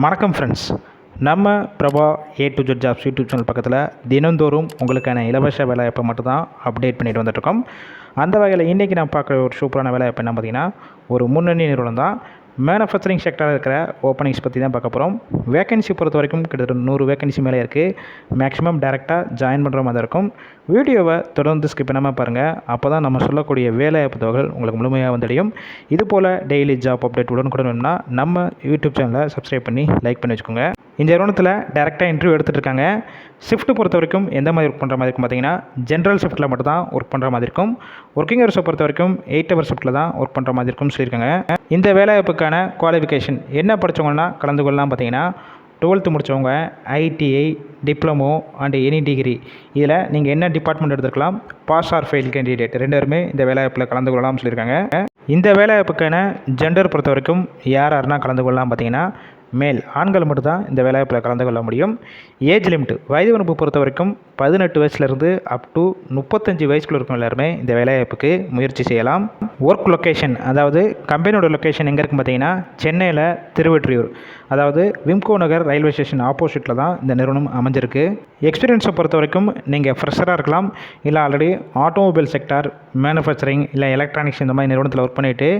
வணக்கம் ஃப்ரெண்ட்ஸ். நம்ம Prabha A to Z jobs YouTube channel பக்கத்தில் தினந்தோறும் உங்களுக்கான இலவச வேலைவாய்ப்பை மட்டும் தான் அப்டேட் பண்ணிட்டு வந்துட்டுருக்கோம். அந்த வகையில் இன்றைக்கி நான் பார்க்குற ஒரு சூப்பரான வேலைவாய்ப்பு என்ன பார்த்திங்கன்னா, ஒரு முன்னணி நிறுவனம் தான். மேனுஃபேக்சரிங் செக்டரில் இருக்கிற ஓப்பனிங்ஸ் பற்றி தான் பார்க்க போகிறோம். வேகன்சி பொறுத்த வரைக்கும் கிட்டத்தட்ட 100 வேகன்சி மேலே இருக்குது. மேக்ஸிமம் டேரெக்டாக ஜாயின் பண்ணுற மாதிரி இருக்கும். வீடியோவை தொடர்ந்து ஸ்கிப் பண்ணாமல் பாருங்கள். அப்போ தான் நம்ம சொல்லக்கூடிய வேலைவாய்ப்பு தகவல்கள் உங்களுக்கு முழுமையாக வந்துடையும். இதுபோல் டெய்லி ஜாப் அப்டேட் உடனுக்குடன் வேணும்னா நம்ம யூடியூப் சேனலை சப்ஸ்கிரைப் பண்ணி லைக் பண்ணி வச்சுக்கோங்க. இந்த நிறுவனத்தில் டேரெக்டாக இன்டர்வியூ எடுத்துகிட்டு இருக்காங்க. ஷிஃப்ட் பொறுத்த வரைக்கும் எந்த மாதிரி ஒர்க் பண்ணுற மாதிரி இருக்கும் பார்த்தீங்கன்னா, ஜென்ரல் ஷிஃப்ட்டில் மட்டும் தான் ஒர்க் பண்ணுற மாதிரி இருக்கும். ஒர்க்கிங் ஹவர்ஸை பொறுத்த வரைக்கும் 8 ஹவர் ஷிஃப்ட்டில் தான் ஒர்க் பண்ணுற மாதிரி இருக்கும்னு சொல்லியிருக்காங்க. இந்த வேலைவாய்ப்புக்கான குவாலிஃபிகேஷன் என்ன படித்தவங்கன்னா கலந்து கொள்ளலாம் பார்த்தீங்கன்னா, 12th முடித்தவங்க, ITI, diploma and any degree. இதில் நீங்கள் என்ன டிபார்ட்மெண்ட் எடுத்துக்கலாம், பாஸ் ஆர் ஃபெயில் கேண்டிடேட் 2 பேருமே இந்த வேலைவாய்ப்பில் கலந்து கொள்ளலாம்னு சொல்லியிருக்காங்க. இந்த வேலைவாய்ப்புக்கான ஜெண்டர் பொறுத்த வரைக்கும் யாருன்னா கலந்து கொள்ளலாம் பார்த்தீங்கன்னா, மேல் ஆண்கள் மட்டும் தான் இந்த வேலைவாய்ப்பில் கலந்து கொள்ள முடியும். ஏஜ் லிமிட் வயது வரம்பு பொறுத்த வரைக்கும் 18 வயசுலேருந்து அப் டு 35 வயசுக்குள்ள இருக்கும் எல்லாருமே இந்த வேலைவாய்ப்புக்கு முயற்சி செய்யலாம். ஒர்க் லொக்கேஷன், அதாவது கம்பெனியோட லொக்கேஷன் எங்கே இருக்குன்னு பார்த்தீங்கன்னா, சென்னையில் திருவொற்றியூர், அதாவது விம்கோ நகர் ரயில்வே ஸ்டேஷன் ஆப்போசிட்டில் தான் இந்த நிறுவனம் அமைஞ்சிருக்கு. எக்ஸ்பீரியன்ஸை பொறுத்த வரைக்கும் நீங்கள் ஃப்ரெஷராக இருக்கலாம், இல்லை ஆல்ரெடி ஆட்டோமொபைல் செக்டார், மேனுஃபேக்சரிங் இல்லை எலக்ட்ரானிக்ஸ் இந்த மாதிரி நிறுவனத்தில் ஒர்க் பண்ணிவிட்டு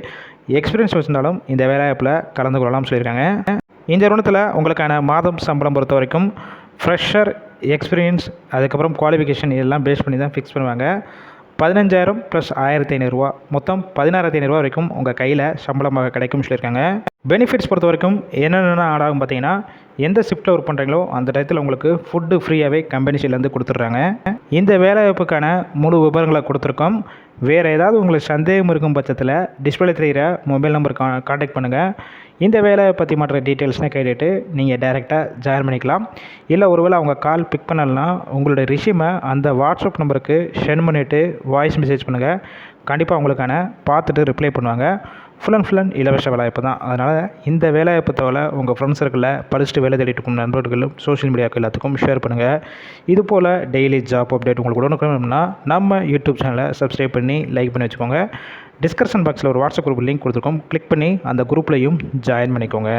எக்ஸ்பீரியன்ஸ் வச்சிருந்தாலும் இந்த வேலைவாய்ப்பில் கலந்து கொள்ளலாம்னு சொல்லியிருக்காங்க. இந்த நிறுவனத்தில் உங்களுக்கான மாதம் சம்பளம் பொறுத்த வரைக்கும் ஃப்ரெஷர், எக்ஸ்பீரியன்ஸ், அதுக்கப்புறம் குவாலிஃபிகேஷன் இதெல்லாம் பேஸ் பண்ணி தான் ஃபிக்ஸ் பண்ணுவாங்க. 15,000 + 1,500 ரூபா, மொத்தம் 16,500 ரூபா வரைக்கும் உங்கள் கையில் சம்பளமாக கிடைக்கும்னு சொல்லியிருக்காங்க. பெனிஃபிட்ஸ் பொறுத்த வரைக்கும் என்னென்ன ஆட் ஆகும் பார்த்தீங்கன்னா, எந்த ஷிஃப்ட்டில் ஒர்க் பண்ணுறீங்களோ அந்த டயத்தில் உங்களுக்கு ஃபுட்டு ஃப்ரீயாகவே கம்பெனி சைட்லேருந்து கொடுத்துட்றாங்க. இந்த வேலைவாய்ப்புக்கான முழு விவரங்களை கொடுத்துருக்கோம். வேறு ஏதாவது உங்களுக்கு சந்தேகம் இருக்கும் பட்சத்தில் டிஸ்பிளே தெரிகிற மொபைல் நம்பர் காண்டாக்ட் பண்ணுங்கள். இந்த வேலையை பற்றி மற்ற டீட்டெயில்ஸ்னால் கேட்டுட்டு நீங்கள் டைரெக்டாக ஜாயின் பண்ணிக்கலாம். இல்லை ஒருவேளை அவங்க கால் பிக் பண்ணலைன்னா உங்களுடைய ரிஷ்யூமை அந்த வாட்ஸ்அப் நம்பருக்கு சென்ட் பண்ணிவிட்டு வாய்ஸ் மெசேஜ் பண்ணுங்கள். கண்டிப்பாக உங்களுக்கான பார்த்துட்டு ரிப்ளை பண்ணுவாங்க. ஃபுல் அண்ட் இலவச வேலைவாய்ப்பு தான். அதனால் இந்த வேலைவாய்ப்பு தவிர உங்கள் ஃப்ரெண்ட்ஸ் சர்க்கிளில் படிச்சுட்டு வேலை தேடிட்டு இருக்கும் நண்பர்களும் சோஷியல் மீடியாவுக்கு எல்லாத்துக்கும் ஷேர் பண்ணுங்கள். இதுபோல் டெய்லி ஜாப் அப்டேட் உங்களுக்கு உடனுக்குன்னா நம்ம யூடியூப் சேனலை சப்ஸ்கிரைப் பண்ணி லைக் பண்ணி வச்சுக்கோங்க. டிஸ்கிரிப்ஷன் பாக்ஸில் ஒரு வாட்ஸ்அப் குரூப் லிங்க் கொடுத்துருக்கோம். கிளிக் பண்ணி அந்த குரூப்லையும் ஜாயின் பண்ணிக்கோங்க.